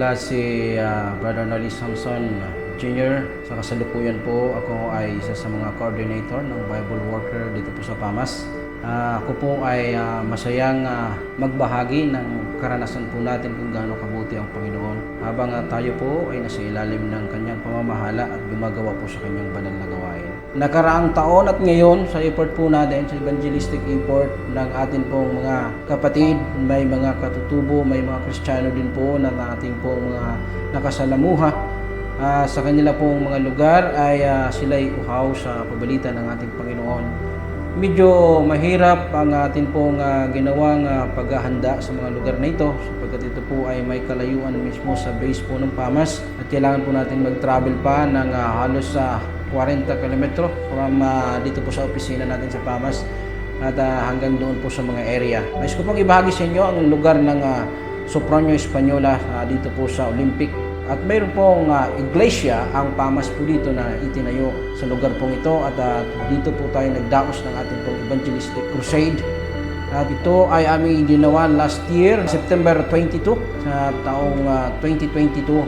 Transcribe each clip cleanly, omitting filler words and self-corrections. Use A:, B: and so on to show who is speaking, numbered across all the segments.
A: pala si Brother Noli Samson Jr. Sa kasalukuyan po, ako ay isa sa mga coordinator ng Bible Worker dito po sa PAMAS. Ako po ay masayang magbahagi ng karanasan po natin kung gaano kabuti ang Panginoon habang tayo po ay nasa ilalim ng kanyang pamamahala at gumagawa po sa kanyang banal na gawain. Nakaraang taon at ngayon sa effort po natin, sa evangelistic effort ng atin pong mga kapatid, may mga katutubo, may mga Kristiyano din po na ating pong mga nakasalamuha. Sa kanila pong mga lugar ay sila'y uhaw sa pabalitan ng ating Panginoon. Medyo mahirap ang atin pong ginawang paghahanda sa mga lugar na ito sapagkat ito po ay may kalayuan mismo sa base po ng PAMAS at kailangan po natin mag-travel pa ng halos 40 km from dito po sa opisina natin sa PAMAS at hanggang doon po sa mga area. Nais ko pong ibahagi sa inyo ang lugar ng Sopronio Española dito po sa Olympic. At mayroon pong iglesia ang PAMAS po dito na itinayo sa lugar pong ito at dito po tayo nagdaos ng ating pong evangelistic crusade. At ito ay aming ginawa last year, September 22 sa taong 2022.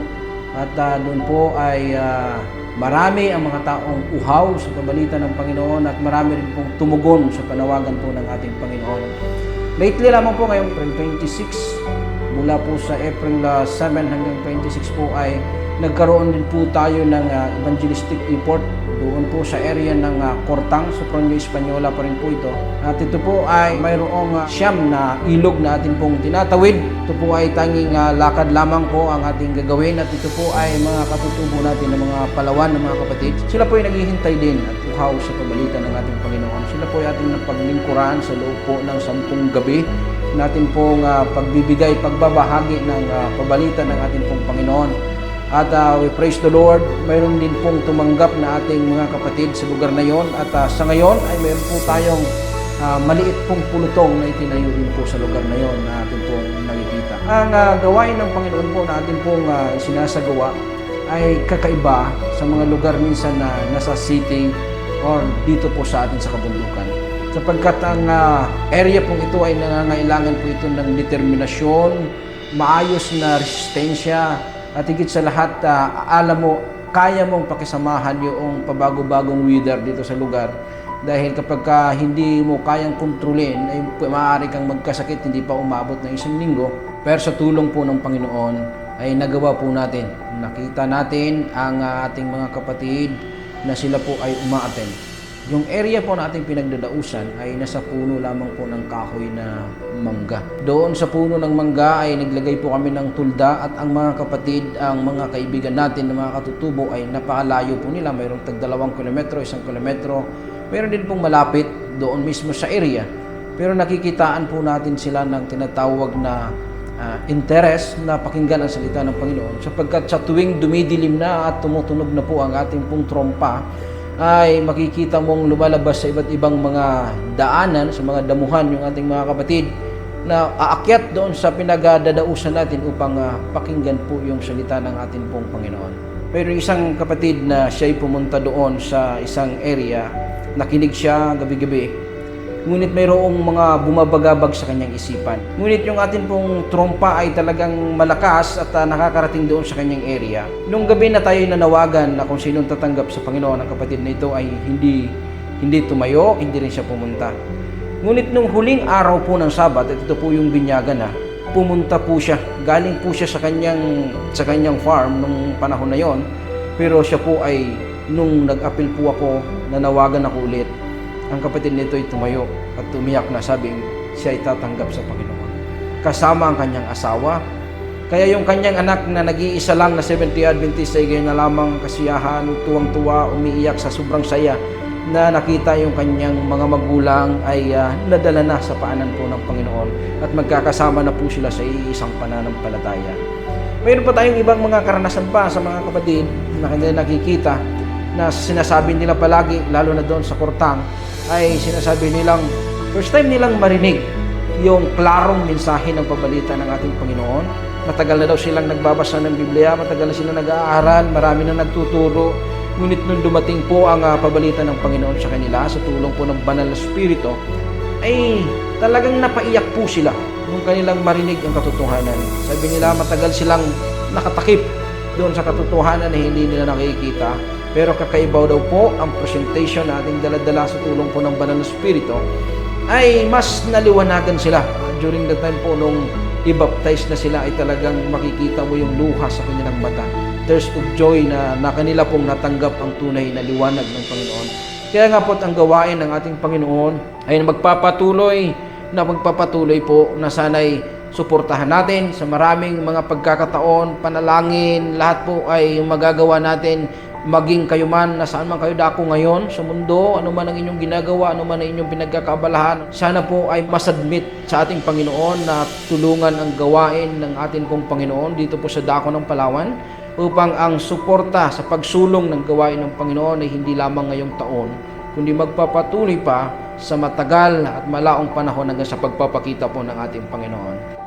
A: At doon po ay marami ang mga taong uhaw sa pabalitan ng Panginoon at marami rin pong tumugon sa panawagan po ng ating Panginoon. Lately lamang po ngayong April 26, mula po sa April 7 hanggang 26 po ay nagkaroon din po tayo ng evangelistic effort doon po sa area ng Cortang, Sopronio Española pa rin po ito. At ito po ay mayroong siyam na ilog na atin pong tinatawid. Ito po ay tanging lakad lamang po ang ating gagawin at ito po ay mga katutubo natin ng mga Palawan ng mga kapatid. Sila po ay naghihintay din at uhaw sa pabalitan ng ating Panginoon. Sila po ay ating napaglingkuran sa loob po ng 10 gabi natin pong pagbibigay, pagbabahagi ng pabalitan ng ating pong Panginoon. At we praise the Lord, mayroon din pong tumanggap na ating mga kapatid sa lugar na yon. At sa ngayon ay mayroon po tayong maliit pong pulutong na itinayo din po sa lugar na yon na ating pong nakikita. Ang gawain ng Panginoon po na ating pong sinasagawa ay kakaiba sa mga lugar minsan na nasa city or dito po sa atin sa kabundukan. Sapagkat ang area pong ito ay nangangailangan po ito ng determinasyon, maayos na resistensya, at higit sa lahat, alam mo, kaya mong pakisamahan yung pabago-bagong weather dito sa lugar. Dahil kapag hindi mo kayang kontrolin, ay maaari kang magkasakit, hindi pa umabot ng 1 linggo. Pero sa tulong po ng Panginoon, ay nagawa po natin. Nakita natin ang ating mga kapatid na sila po ay umaattend. Yung area po na ating pinagdadausan ay nasa puno lamang po ng kahoy na mangga. Doon sa puno ng mangga ay naglagay po kami ng tulda at ang mga kapatid, ang mga kaibigan natin na mga katutubo ay napakalayo po nila. Mayroong tag 2 kilometro, 1 kilometro. Mayroon din pong malapit doon mismo sa area. Pero nakikitaan po natin sila ng tinatawag na interest na pakinggan ang salita ng Panginoon. Sapagkat sa tuwing dumidilim na at tumutunog na po ang ating pong trompa, ay makikita mong lumalabas sa iba't ibang mga daanan, sa mga damuhan yung ating mga kapatid na aakyat doon sa pinagdadausan natin upang pakinggan po yung salita ng ating pong Panginoon. Pero isang kapatid na siya'y pumunta doon sa isang area, nakinig siya gabi-gabi, ngunit mayroong mga bumabagabag sa kanyang isipan. Ngunit yung atin pong trompa ay talagang malakas at nakakarating doon sa kanyang area. Nung gabi na tayo nanawagan na kung sinong tatanggap sa Panginoon, ang kapatid na ito ay hindi tumayo, hindi rin siya pumunta. Ngunit nung huling araw po ng Sabat, at ito po yung binyagan pumunta po siya. Galing po siya sa kanyang farm nung panahon na yon. Pero siya po ay, nung nag-appeal po ako, nanawagan ako ulit, ang kapatid nito ay tumayo at tumiyak na sabing siya ay tatanggap sa Panginoon. Kasama ang kanyang asawa. Kaya yung kanyang anak na nag-iisa lang na Seventh-day Adventist ay ganyan na lamang kasiyahan, tuwang-tuwa, umiiyak sa sobrang saya na nakita yung kanyang mga magulang ay nadala na sa paanan po ng Panginoon at magkakasama na po sila sa iisang pananampalataya. Mayroon pa tayong ibang mga karanasan pa sa mga kapatid na kanila nakikita na sinasabi nila palagi, lalo na doon sa Cortang, ay sinasabi nilang, first time nilang marinig yung klarong mensahe ng pabalita ng ating Panginoon. Matagal na daw silang nagbabasa ng Biblia, matagal na silang nag-aaral, marami na nagtuturo. Ngunit nung dumating po ang pabalita ng Panginoon sa kanila, sa tulong po ng Banal na Espiritu, ay talagang napaiyak po sila nung kanilang marinig ang katotohanan. Sabi nila, matagal silang nakatakip doon sa katotohanan na hindi nila nakikita. Pero kakaibaw daw po ang presentation na ating daladala sa tulong po ng Banal na Espiritu ay mas naliwanagan sila. During the time po nung i-baptize na sila ay talagang makikita mo yung luha sa kanilang mata. Tears of joy na kanila pong natanggap ang tunay na liwanag ng Panginoon. Kaya nga po ang gawain ng ating Panginoon ay magpapatuloy po na sana'y suportahan natin sa maraming mga pagkakataon, panalangin, lahat po ay magagawa natin. Maging kayo man, nasaan man kayo dako ngayon sa mundo, ano man ang inyong ginagawa, ano man ang inyong pinagkakaabalahan, sana po ay masubmit sa ating Panginoon na tulungan ang gawain ng ating pong Panginoon dito po sa dako ng Palawan upang ang suporta sa pagsulong ng gawain ng Panginoon ay hindi lamang ngayong taon, kundi magpapatuloy pa sa matagal at malaong panahon hanggang sa pagpapakita po ng ating Panginoon.